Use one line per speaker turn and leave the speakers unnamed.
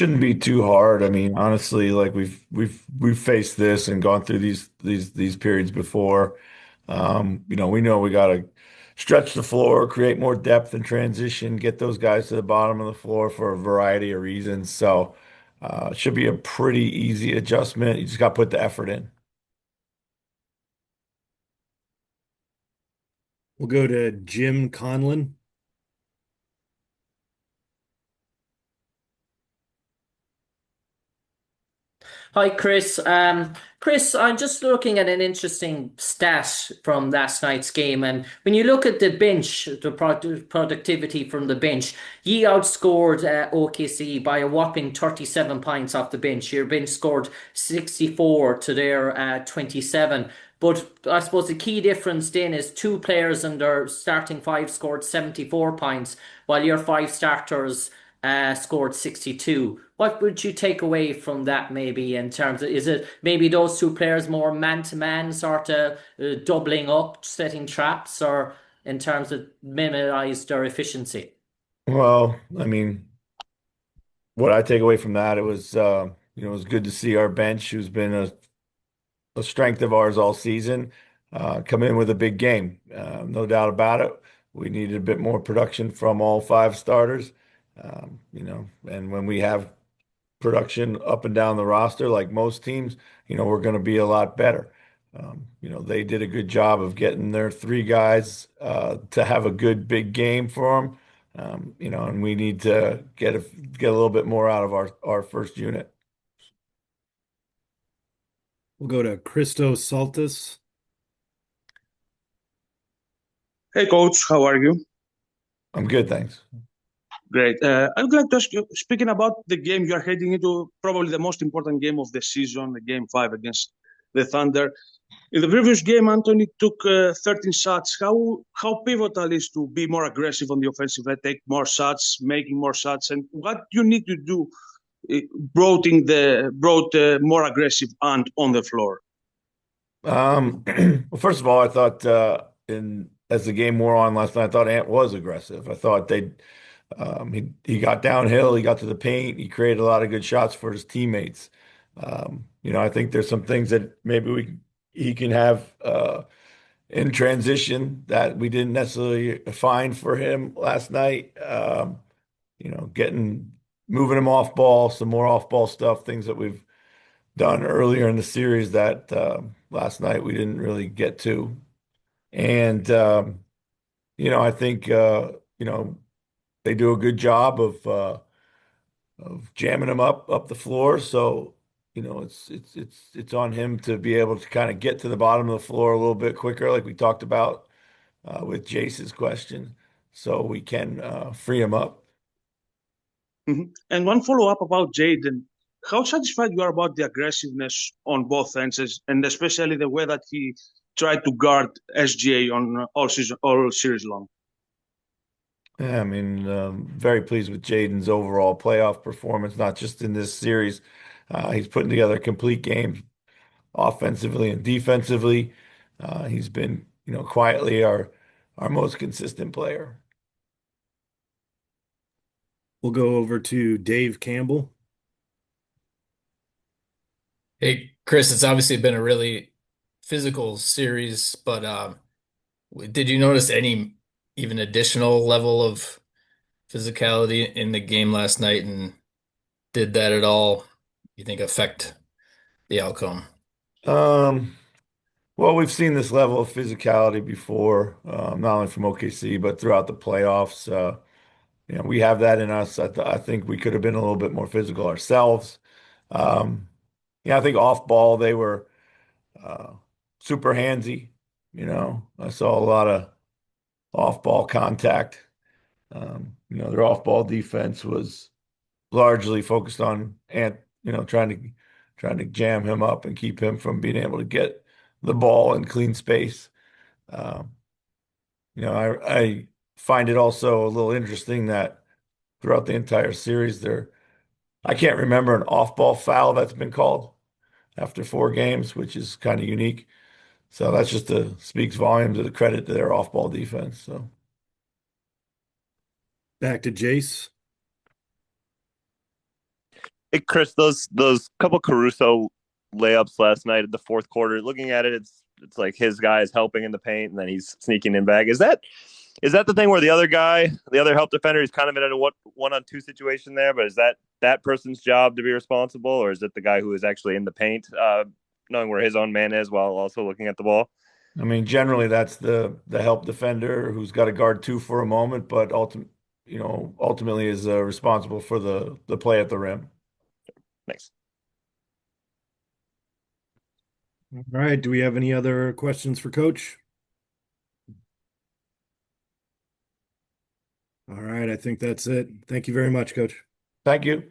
Shouldn't be too hard. I mean, honestly, like we've faced this and gone through these periods before. We know we got to stretch the floor, create more depth and transition, get those guys to the bottom of the floor for a variety of reasons. So, it should be a pretty easy adjustment. You just got to put the effort in.
We'll go to Jim Conlon.
Hi, Chris. Chris, I'm just looking at an interesting stat from last night's game. And when you look at the bench, the productivity from the bench, ye outscored OKC by a whopping 37 points off the bench. Your bench scored 64 to their 27. But I suppose the key difference then is two players in their starting five scored 74 points, while your five starters scored 62. What would you take away from that maybe in terms of, is it maybe those two players more man to man, sort of doubling up, setting traps, or in terms of minimize their efficiency?
Well, I mean, what I take away from that, it was good to see our bench, who's been a strength of ours all season, come in with a big game. No doubt about it. We needed a bit more production from all five starters. And when we have production up and down the roster, like most teams, we're going to be a lot better. They did a good job of getting their three guys to have a good big game for them. And we need to get a little bit more out of our first unit.
We'll go to Christos Saltis.
Hey, coach, how are you?
I'm good, thanks.
Great. I would like to ask you, speaking about the game you are heading into, probably the most important game of the season, the game five against the Thunder. In the previous game, Anthony took 13 shots. How pivotal is to be more aggressive on the offensive end, take more shots, making more shots, and what you need to do brought more aggressive and on the floor.
Well, first of all, I thought in as the game wore on last night, I thought Ant was aggressive. I thought he got downhill, he got to the paint, he created a lot of good shots for his teammates. I think there's some things that maybe we he can have in transition that we didn't necessarily find for him last night. Getting moving him off ball, some more off ball stuff, things that we've done earlier in the series that last night we didn't really get to. And I think they do a good job of jamming him up the floor. So it's on him to be able to kind of get to the bottom of the floor a little bit quicker, like we talked about with Jace's question, so we can free him up.
And one follow-up about Jaden. How satisfied you are about the aggressiveness on both ends, and especially the way that he tried to guard SGA on all series long?
Yeah, I mean, very pleased with Jaden's overall playoff performance, not just in this series. He's putting together a complete game offensively and defensively. He's been, quietly our most consistent player.
We'll go over to Dave Campbell.
Hey, Chris, it's obviously been a really physical series, but did you notice any even additional level of physicality in the game last night? And did that at all, you think, affect the outcome?
Um, well, we've seen this level of physicality before, not only from OKC, but throughout the playoffs. We have that in us. I think we could have been a little bit more physical ourselves. Um, I think off ball they were uh, super handsy. I saw a lot of off ball contact. Their off ball defense was largely focused on Ant, trying to jam him up and keep him from being able to get the ball in clean space. Um, I find it also a little interesting that throughout the entire series I can't remember an off-ball foul that's been called after four games, which is kind of unique. So that's just speaks volumes of the credit to their off-ball defense. So
Back to Jace.
Hey Chris, those couple Caruso layups last night in the fourth quarter. Looking at it, it's like his guy is helping in the paint, and then he's sneaking in back. Is that the thing where the other guy, the other help defender, is kind of in a one-on-two situation there? But is that person's job to be responsible, or is it the guy who is actually in the paint, knowing where his own man is while also looking at the ball?
I mean, generally that's the help defender who's got to guard two for a moment, but ultimately is responsible for the play at the rim.
Thanks.
All right. Do we have any other questions for Coach? All right. I think that's it. Thank you very much, Coach.
Thank you.